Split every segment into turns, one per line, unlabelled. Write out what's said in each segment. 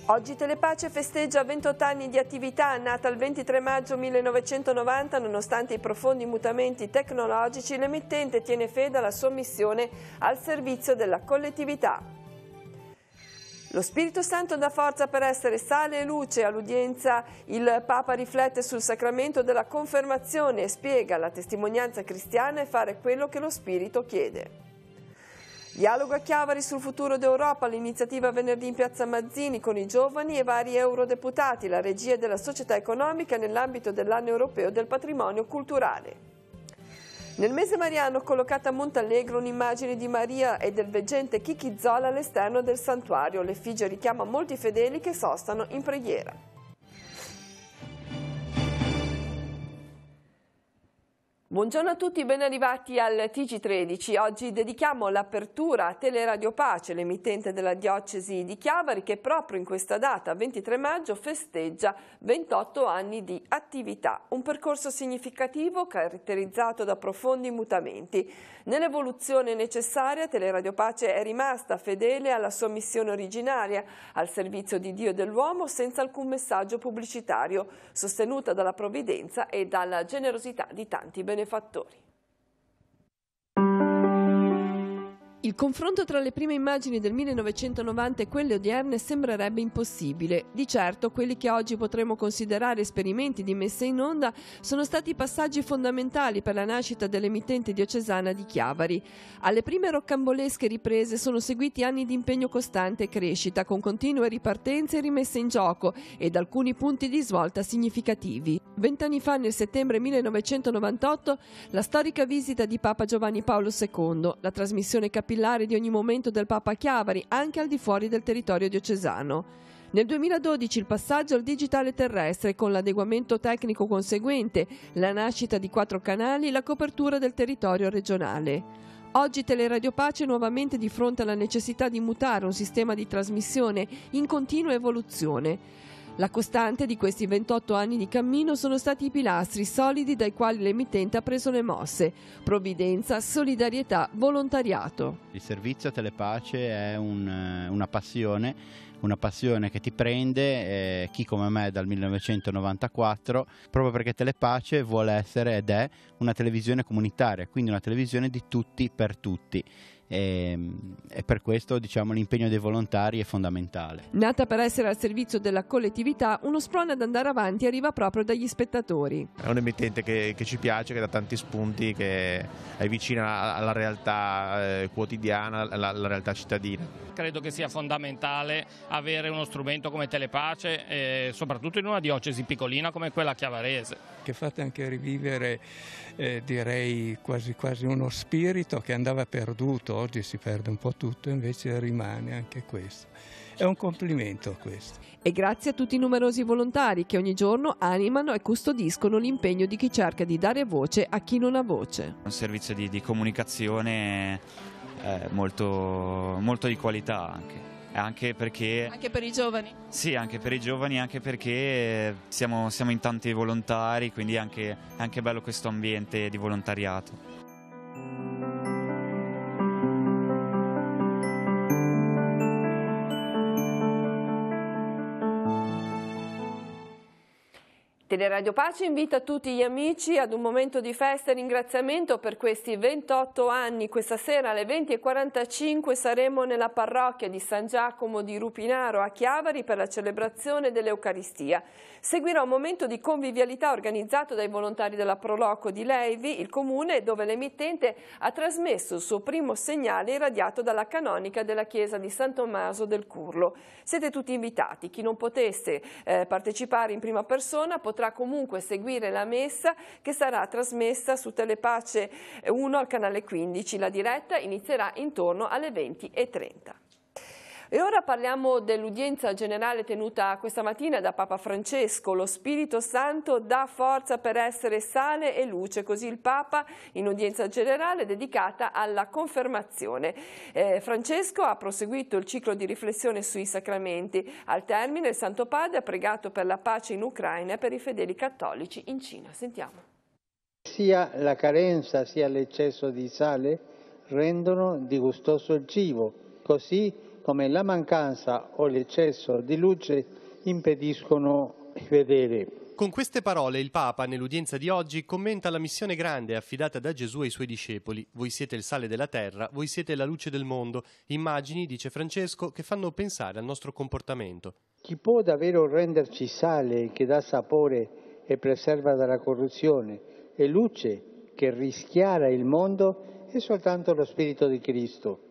Oggi Telepace festeggia 28 anni di attività, nata il 23 maggio 1990, nonostante i profondi mutamenti tecnologici, l'emittente tiene fede alla sua missione al servizio della collettività. Lo Spirito Santo dà forza per essere sale e luce. All'udienza il Papa riflette sul sacramento della confermazione e spiega la testimonianza cristiana e fare quello che lo Spirito chiede. Dialogo a Chiavari sul futuro d'Europa, l'iniziativa venerdì in piazza Mazzini con i giovani e vari eurodeputati, la regia della società economica nell'ambito dell'anno europeo del patrimonio culturale. Nel mese mariano collocata a Montalegro un'immagine di Maria e del veggente Chicchi Zola all'esterno del santuario. L'effigie richiama molti fedeli che sostano in preghiera. Buongiorno a tutti, ben arrivati al TG13. Oggi dedichiamo l'apertura a Teleradio Pace, l'emittente della diocesi di Chiavari, che proprio in questa data, 23 maggio, festeggia 28 anni di attività. Un percorso significativo caratterizzato da profondi mutamenti. Nell'evoluzione necessaria, Teleradio Pace è rimasta fedele alla sua missione originaria, al servizio di Dio e dell'uomo, senza alcun messaggio pubblicitario, sostenuta dalla provvidenza e dalla generosità di tanti benefattori. Il confronto tra le prime immagini del 1990 e quelle odierne sembrerebbe impossibile. Di certo, quelli che oggi potremmo considerare esperimenti di messa in onda sono stati passaggi fondamentali per la nascita dell'emittente diocesana di Chiavari. Alle prime roccambolesche riprese sono seguiti anni di impegno costante e crescita, con continue ripartenze e rimesse in gioco ed alcuni punti di svolta significativi. 20 anni fa, nel settembre 1998, la storica visita di Papa Giovanni Paolo II, la trasmissione capillare di ogni momento del Papa a Chiavari, anche al di fuori del territorio diocesano. Nel 2012 il passaggio al digitale terrestre con l'adeguamento tecnico conseguente, la nascita di 4 canali e la copertura del territorio regionale. Oggi Teleradio Pace è nuovamente di fronte alla necessità di mutare un sistema di trasmissione in continua evoluzione. La costante di questi 28 anni di cammino sono stati i pilastri solidi dai quali l'emittente ha preso le mosse: provvidenza, solidarietà, volontariato.
Il servizio Telepace è una passione che ti prende, chi come me dal 1994, proprio perché Telepace vuole essere ed è una televisione comunitaria, quindi una televisione di tutti per tutti. E per questo, diciamo, l'impegno dei volontari è fondamentale.
Nata per essere al servizio della collettività, uno sprone ad andare avanti arriva proprio dagli spettatori.
È un emittente che ci piace, che dà tanti spunti, che è vicina alla realtà quotidiana, alla realtà cittadina.
Credo che sia fondamentale avere uno strumento come Telepace, soprattutto in una diocesi piccolina come quella chiavarese.
Che fate anche rivivere, direi quasi uno spirito che andava perduto. Oggi si perde un po' tutto, invece rimane anche questo. È un complimento questo.
E grazie a tutti i numerosi volontari che ogni giorno animano e custodiscono l'impegno di chi cerca di dare voce a chi non ha voce.
Un servizio di comunicazione molto di qualità anche perché...
Anche per i giovani?
Sì, anche per i giovani, anche perché siamo in tanti volontari, quindi è anche bello questo ambiente di volontariato.
Teleradio Pace invita tutti gli amici ad un momento di festa e ringraziamento per questi 28 anni. Questa sera alle 20:45 saremo nella parrocchia di San Giacomo di Rupinaro a Chiavari per la celebrazione dell'Eucaristia. Seguirà un momento di convivialità organizzato dai volontari della Proloco di Levi, il comune, dove l'emittente ha trasmesso il suo primo segnale irradiato dalla canonica della chiesa di San Tommaso del Curlo. Siete tutti invitati. Chi non potesse partecipare in prima persona potrà comunque seguire la messa che sarà trasmessa su Telepace 1 al canale 15. La diretta inizierà intorno alle 20:30. E ora parliamo dell'udienza generale tenuta questa mattina da Papa Francesco. Lo Spirito Santo dà forza per essere sale e luce, così il Papa in udienza generale dedicata alla confermazione. Francesco ha proseguito il ciclo di riflessione sui sacramenti. Al termine il Santo Padre ha pregato per la pace in Ucraina e per i fedeli cattolici in Cina. Sentiamo.
Sia la carenza sia l'eccesso di sale rendono disgustoso il cibo, così come la mancanza o l'eccesso di luce impediscono di vedere.
Con queste parole il Papa, nell'udienza di oggi, commenta la missione grande affidata da Gesù ai suoi discepoli. Voi siete il sale della terra, voi siete la luce del mondo. Immagini, dice Francesco, che fanno pensare al nostro comportamento.
Chi può davvero renderci sale che dà sapore e preserva dalla corruzione e luce che rischiara il mondo è soltanto lo Spirito di Cristo.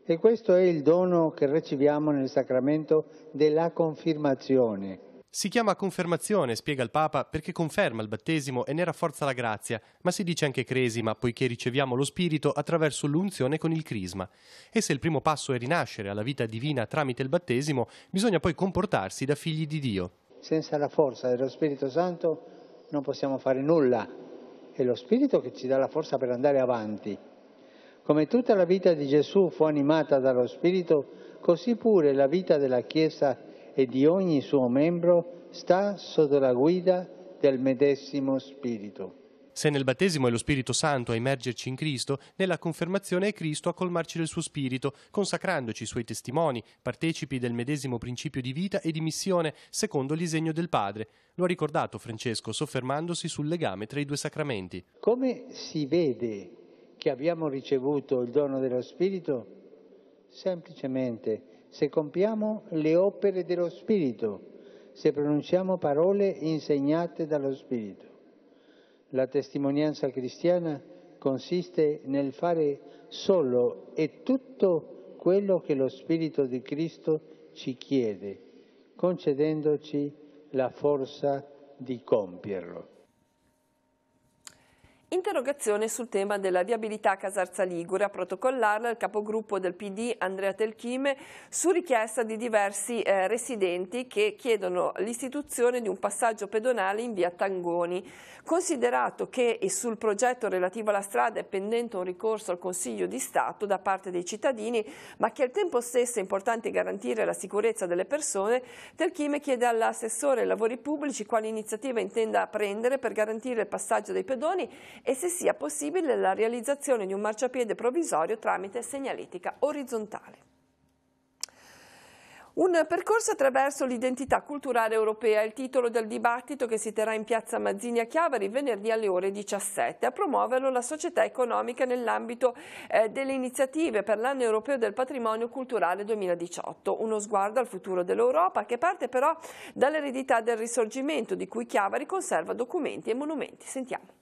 E questo è il dono che riceviamo nel sacramento della confermazione.
Si chiama confermazione, spiega il Papa, perché conferma il battesimo e ne rafforza la grazia, ma si dice anche cresima, poiché riceviamo lo Spirito attraverso l'unzione con il crisma. E se il primo passo è rinascere alla vita divina tramite il battesimo, bisogna poi comportarsi da figli di Dio.
Senza la forza dello Spirito Santo non possiamo fare nulla. È lo Spirito che ci dà la forza per andare avanti. Come tutta la vita di Gesù fu animata dallo Spirito, così pure la vita della Chiesa e di ogni suo membro sta sotto la guida del medesimo Spirito.
Se nel battesimo è lo Spirito Santo a immergerci in Cristo, nella confermazione è Cristo a colmarci del suo Spirito, consacrandoci suoi testimoni, partecipi del medesimo principio di vita e di missione, secondo il disegno del Padre. Lo ha ricordato Francesco, soffermandosi sul legame tra i due sacramenti.
Come si vede che abbiamo ricevuto il dono dello Spirito? Semplicemente se compiamo le opere dello Spirito, se pronunciamo parole insegnate dallo Spirito. La testimonianza cristiana consiste nel fare solo e tutto quello che lo Spirito di Cristo ci chiede, concedendoci la forza di compierlo.
Interrogazione sul tema della viabilità a Casarza Ligure. A protocollarla il capogruppo del PD Andrea Telchime su richiesta di diversi residenti che chiedono l'istituzione di un passaggio pedonale in via Tangoni. Considerato che sul progetto relativo alla strada è pendente un ricorso al Consiglio di Stato da parte dei cittadini, ma che al tempo stesso è importante garantire la sicurezza delle persone, Telchime chiede all'assessore ai lavori pubblici quali iniziativa intenda prendere per garantire il passaggio dei pedoni e se sia possibile la realizzazione di un marciapiede provvisorio tramite segnaletica orizzontale. Un percorso attraverso l'identità culturale europea è il titolo del dibattito che si terrà in piazza Mazzini a Chiavari venerdì alle ore 17. A promuoverlo la società economica nell'ambito delle iniziative per l'anno europeo del patrimonio culturale 2018. Uno sguardo al futuro dell'Europa che parte però dall'eredità del Risorgimento di cui Chiavari conserva documenti e monumenti. Sentiamo.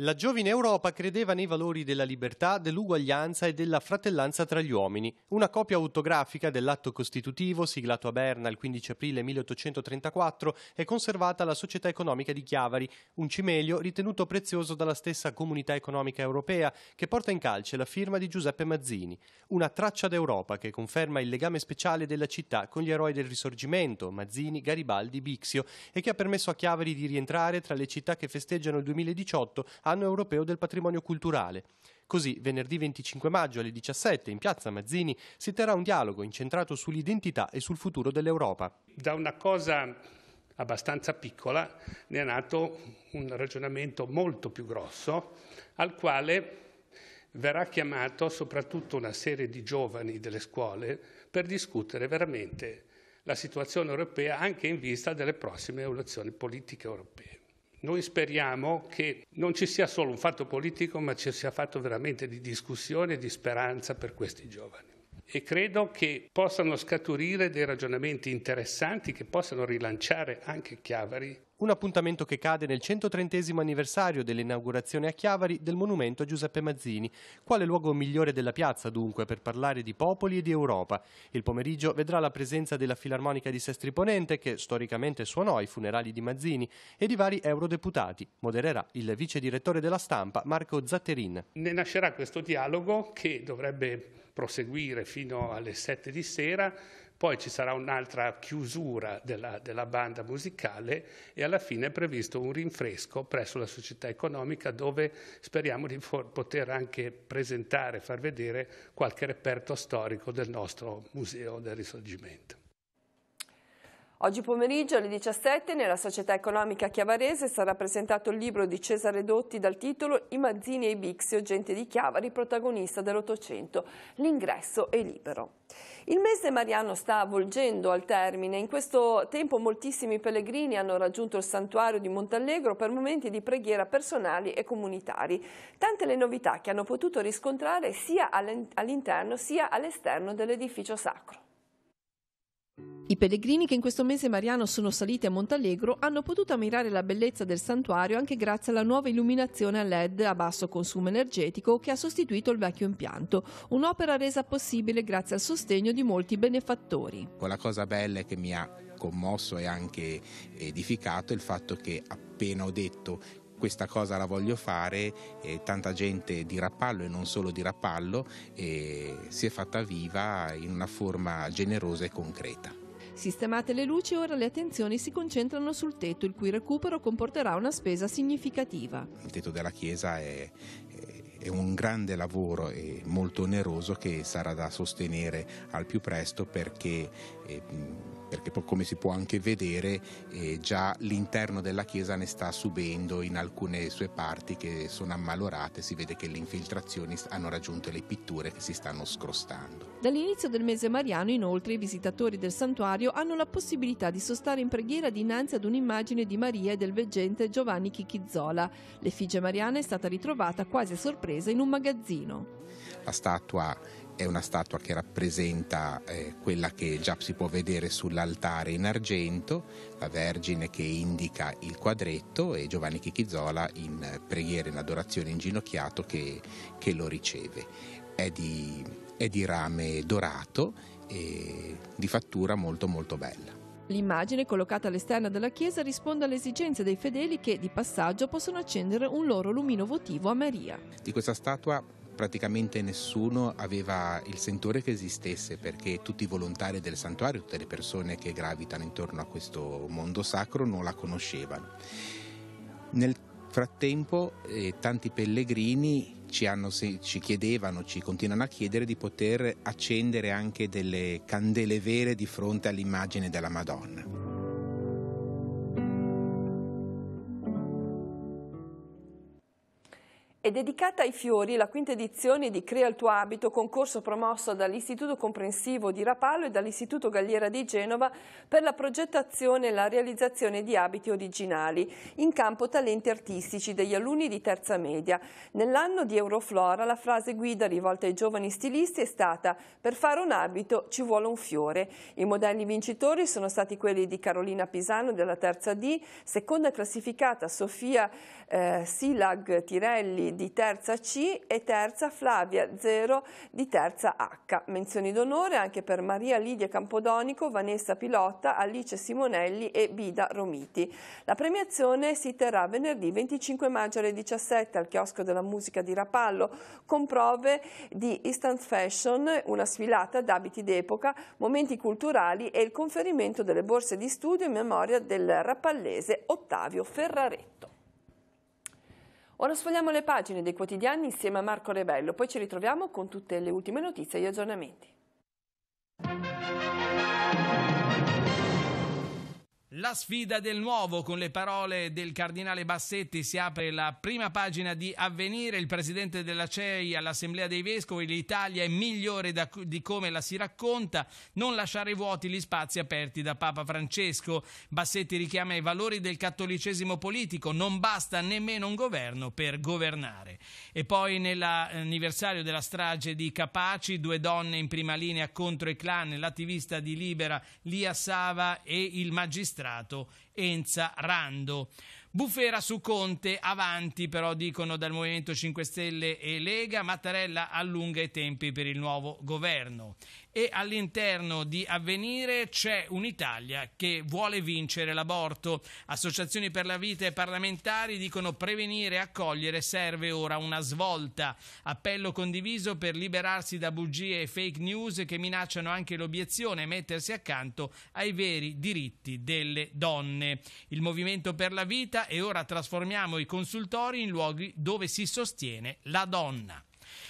La giovine Europa credeva nei valori della libertà, dell'uguaglianza e della fratellanza tra gli uomini. Una copia autografica dell'atto costitutivo, siglato a Berna il 15 aprile 1834, è conservata alla Società Economica di Chiavari, un cimelio ritenuto prezioso dalla stessa Comunità Economica Europea, che porta in calce la firma di Giuseppe Mazzini. Una traccia d'Europa che conferma il legame speciale della città con gli eroi del Risorgimento, Mazzini, Garibaldi, Bixio, e che ha permesso a Chiavari di rientrare tra le città che festeggiano il 2018, anno europeo del patrimonio culturale. Così, venerdì 25 maggio alle 17 in piazza Mazzini si terrà un dialogo incentrato sull'identità e sul futuro dell'Europa.
Da una cosa abbastanza piccola ne è nato un ragionamento molto più grosso al quale verrà chiamato soprattutto una serie di giovani delle scuole per discutere veramente la situazione europea anche in vista delle prossime elezioni politiche europee. Noi speriamo che non ci sia solo un fatto politico, ma ci sia fatto veramente di discussione e di speranza per questi giovani. E credo che possano scaturire dei ragionamenti interessanti che possano rilanciare anche Chiavari.
Un appuntamento che cade nel 130° anniversario dell'inaugurazione a Chiavari del monumento a Giuseppe Mazzini. Quale luogo migliore della piazza, dunque, per parlare di popoli e di Europa? Il pomeriggio vedrà la presenza della Filarmonica di Sestri Ponente, che storicamente suonò ai funerali di Mazzini, e di vari eurodeputati. Modererà il vice direttore della Stampa, Marco Zatterin.
Ne nascerà questo dialogo che dovrebbe proseguire fino alle 7 di sera. Poi ci sarà un'altra chiusura della banda musicale e alla fine è previsto un rinfresco presso la società economica dove speriamo di poter anche presentare, far vedere qualche reperto storico del nostro Museo del Risorgimento.
Oggi pomeriggio alle 17 nella Società Economica Chiavarese sarà presentato il libro di Cesare Dotti dal titolo I Mazzini e i Bixio, gente di Chiavari, protagonista dell'Ottocento. L'ingresso è libero. Il mese mariano sta avvolgendo al termine. In questo tempo moltissimi pellegrini hanno raggiunto il santuario di Montallegro per momenti di preghiera personali e comunitari. Tante le novità che hanno potuto riscontrare sia all'interno sia all'esterno dell'edificio sacro. I pellegrini che in questo mese mariano sono saliti a Montallegro hanno potuto ammirare la bellezza del santuario anche grazie alla nuova illuminazione a LED a basso consumo energetico che ha sostituito il vecchio impianto, un'opera resa possibile grazie al sostegno di molti benefattori.
La cosa bella che mi ha commosso e anche edificato è il fatto che appena ho detto questa cosa la voglio fare, tanta gente di Rapallo e non solo di Rapallo si è fatta viva in una forma generosa e concreta.
Sistemate le luci, ora le attenzioni si concentrano sul tetto, il cui recupero comporterà una spesa significativa.
Il tetto della chiesa è un grande lavoro e molto oneroso che sarà da sostenere al più presto perché come si può anche vedere già l'interno della chiesa ne sta subendo in alcune sue parti che sono ammalorate, si vede che le infiltrazioni hanno raggiunto le pitture che si stanno scrostando.
Dall'inizio del mese mariano inoltre i visitatori del santuario hanno la possibilità di sostare in preghiera dinanzi ad un'immagine di Maria e del veggente Giovanni Chichizzola. L'effigie mariana è stata ritrovata quasi a sorpresa in un magazzino.
La statua è una statua che rappresenta quella che già si può vedere sull'altare in argento, la Vergine che indica il quadretto e Giovanni Chichizzola in preghiera, in adorazione inginocchiato che lo riceve. È di rame dorato e di fattura molto molto bella.
L'immagine collocata all'esterno della chiesa risponde alle esigenze dei fedeli che di passaggio possono accendere un loro lumino votivo a Maria.
Di questa statua praticamente nessuno aveva il sentore che esistesse perché tutti i volontari del santuario, tutte le persone che gravitano intorno a questo mondo sacro non la conoscevano. Nel frattempo tanti pellegrini ci chiedevano, ci continuano a chiedere di poter accendere anche delle candele vere di fronte all'immagine della Madonna.
È dedicata ai fiori la quinta edizione di Crea il tuo abito, concorso promosso dall'Istituto Comprensivo di Rapallo e dall'Istituto Galliera di Genova per la progettazione e la realizzazione di abiti originali. In campo talenti artistici degli alunni di terza media. Nell'anno di Euroflora la frase guida rivolta ai giovani stilisti è stata: per fare un abito ci vuole un fiore. I modelli vincitori sono stati quelli di Carolina Pisano della terza D, seconda classificata Sofia Silag Tirelli di terza C e terza Flavia Zero di terza H. Menzioni d'onore anche per Maria Lidia Campodonico, Vanessa Pilotta, Alice Simonelli e Bida Romiti. La premiazione si terrà venerdì 25 maggio alle 17 al chiosco della musica di Rapallo, con prove di instant fashion, una sfilata d'abiti d'epoca, momenti culturali e il conferimento delle borse di studio in memoria del rappallese Ottavio Ferraretto. Ora sfogliamo le pagine dei quotidiani insieme a Marco Rebello, poi ci ritroviamo con tutte le ultime notizie e gli aggiornamenti.
La sfida del nuovo, con le parole del cardinale Bassetti, si apre la prima pagina di Avvenire. Il presidente della CEI all'Assemblea dei Vescovi: l'Italia è migliore di come la si racconta, non lasciare vuoti gli spazi aperti da Papa Francesco. Bassetti richiama i valori del cattolicesimo politico, non basta nemmeno un governo per governare. E poi nell'anniversario della strage di Capaci, 2 donne in prima linea contro i clan, l'attivista di Libera Lia Sava e il magistrato Enza Rando. Bufera su Conte, avanti però dicono dal Movimento 5 Stelle e Lega. Mattarella allunga i tempi per il nuovo governo. E all'interno di Avvenire c'è un'Italia che vuole vincere l'aborto. Associazioni per la vita e parlamentari dicono: prevenire e accogliere, serve ora una svolta. Appello condiviso per liberarsi da bugie e fake news che minacciano anche l'obiezione e mettersi accanto ai veri diritti delle donne. Il Movimento per la vita: e ora trasformiamo i consultori in luoghi dove si sostiene la donna.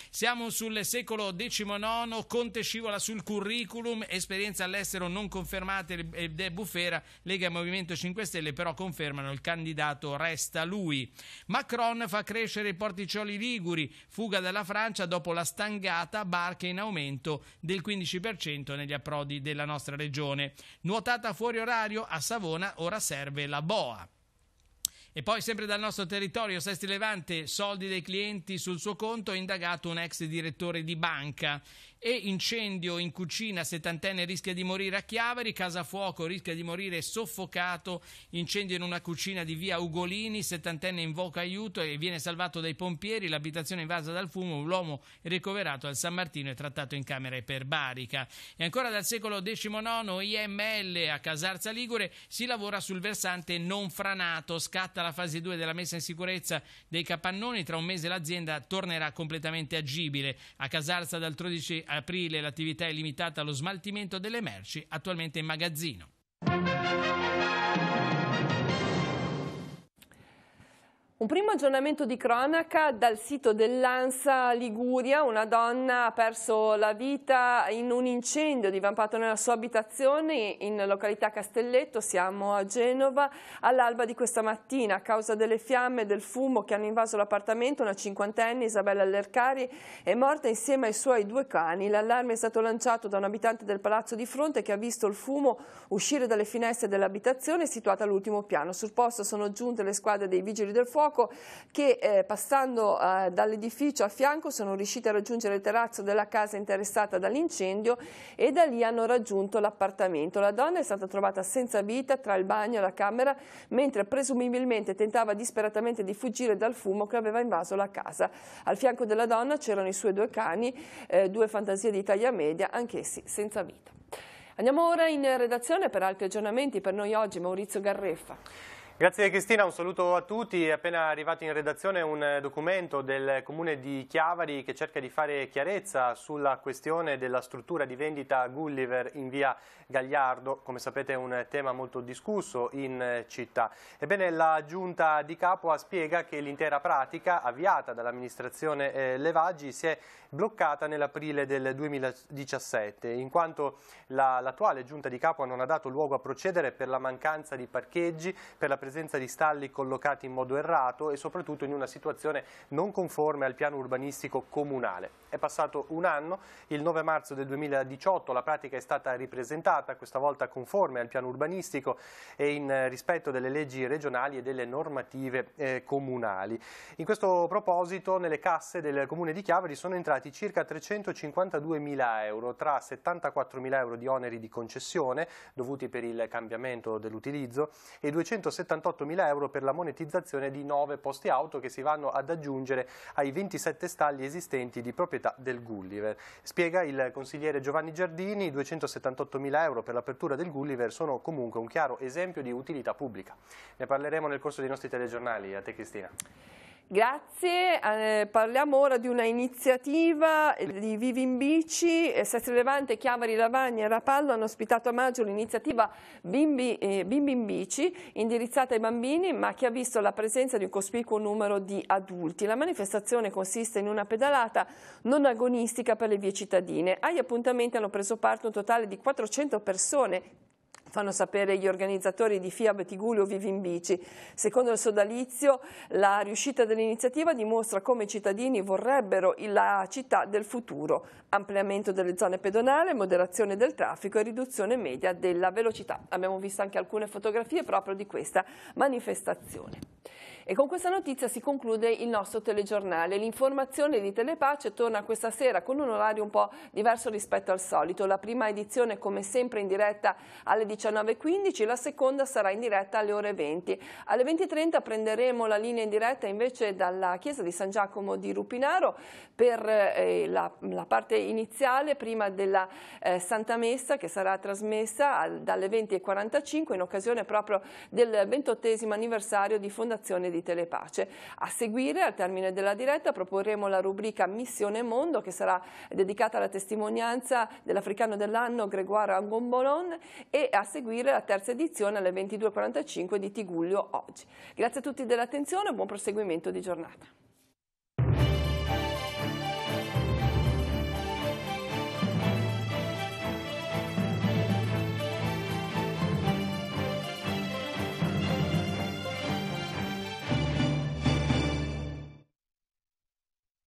Siamo sul secolo XIX, Conte scivola sul curriculum, esperienze all'estero non confermate ed è bufera, Lega e Movimento 5 Stelle però confermano il candidato resta lui. Macron fa crescere i porticcioli liguri, fuga dalla Francia dopo la stangata, barche in aumento del 15% negli approdi della nostra regione. Nuotata fuori orario a Savona, ora serve la boa. E poi sempre dal nostro territorio, Sesti Levante, soldi dei clienti sul suo conto, indagato un ex direttore di banca. E incendio in cucina, 70enne rischia di morire a Chiavari, casa a fuoco rischia di morire soffocato, incendio in una cucina di via Ugolini, 70enne invoca aiuto e viene salvato dai pompieri, l'abitazione invasa dal fumo, l'uomo ricoverato al San Martino e trattato in camera iperbarica. E ancora dal secolo XIX, IML a Casarza Ligure, si lavora sul versante non franato, scatta la fase 2 della messa in sicurezza dei capannoni, tra un mese l'azienda tornerà completamente agibile. A Casarza dal 13 aprile l'attività è limitata allo smaltimento delle merci attualmente in magazzino.
Un primo aggiornamento di cronaca dal sito dell'ANSA Liguria. Una donna ha perso la vita in un incendio divampato nella sua abitazione in località Castelletto, siamo a Genova, all'alba di questa mattina. A causa delle fiamme e del fumo che hanno invaso l'appartamento, una 50enne, Isabella Lercari, è morta insieme ai suoi 2 cani. L'allarme è stato lanciato da un abitante del palazzo di fronte che ha visto il fumo uscire dalle finestre dell'abitazione situata all'ultimo piano. Sul posto sono giunte le squadre dei vigili del fuoco che passando dall'edificio a fianco sono riusciti a raggiungere il terrazzo della casa interessata dall'incendio e da lì hanno raggiunto l'appartamento. La donna è stata trovata senza vita tra il bagno e la camera mentre presumibilmente tentava disperatamente di fuggire dal fumo che aveva invaso la casa. Al fianco della donna c'erano i suoi 2 cani, 2 fantasie di taglia media, anch'essi senza vita. Andiamo ora in redazione per altri aggiornamenti. Per noi oggi Maurizio Garreffa.
Grazie Cristina, un saluto a tutti. È appena arrivato in redazione un documento del Comune di Chiavari che cerca di fare chiarezza sulla questione della struttura di vendita Gulliver in via Gagliardo. Come sapete è un tema molto discusso in città. Ebbene, la Giunta di Capua spiega che l'intera pratica avviata dall'amministrazione Levaggi si è bloccata nell'aprile del 2017, in quanto l'attuale Giunta di Capua non ha dato luogo a procedere per la mancanza di parcheggi, per la presenza di stalli collocati in modo errato e soprattutto in una situazione non conforme al piano urbanistico comunale. È passato un anno, il 9 marzo del 2018 la pratica è stata ripresentata, questa volta conforme al piano urbanistico e in rispetto delle leggi regionali e delle normative comunali. In questo proposito nelle casse del Comune di Chiavari sono entrati circa 352.000 euro, tra 74.000 euro di oneri di concessione dovuti per il cambiamento dell'utilizzo e 278.000 euro per la monetizzazione di 9 posti auto che si vanno ad aggiungere ai 27 stalli esistenti di proprietà del Gulliver. Spiega il consigliere Giovanni Giardini, 278.000 euro per l'apertura del Gulliver sono comunque un chiaro esempio di utilità pubblica. Ne parleremo nel corso dei nostri telegiornali. A te Cristina.
Grazie, parliamo ora di una iniziativa di Vivi in Bici. Sesti Levante, Chiavari, Lavagna e Rapallo hanno ospitato a maggio l'iniziativa Bimbi in Bici, indirizzata ai bambini ma che ha visto la presenza di un cospicuo numero di adulti. La manifestazione consiste in una pedalata non agonistica per le vie cittadine. Agli appuntamenti hanno preso parte un totale di 400 persone, fanno sapere gli organizzatori di FIAB Tigullio Vivi in Bici. Secondo il sodalizio, la riuscita dell'iniziativa dimostra come i cittadini vorrebbero la città del futuro: ampliamento delle zone pedonali, moderazione del traffico e riduzione media della velocità. Abbiamo visto anche alcune fotografie proprio di questa manifestazione. E con questa notizia si conclude il nostro telegiornale. L'informazione di Telepace torna questa sera con un orario un po' diverso rispetto al solito. La prima edizione come sempre in diretta alle 19:15, la seconda sarà in diretta alle ore 20. Alle 20:30 prenderemo la linea in diretta invece dalla chiesa di San Giacomo di Rupinaro per la parte iniziale prima della Santa Messa, che sarà trasmessa dalle 20:45 in occasione proprio del 28° anniversario di fondazione di Telepace. A seguire, al termine della diretta, proporremo la rubrica Missione Mondo, che sarà dedicata alla testimonianza dell'Africano dell'anno Gregoire Angombolon, e a seguire la terza edizione alle 22:45 di Tigullio Oggi. Grazie a tutti dell'attenzione e buon proseguimento di giornata.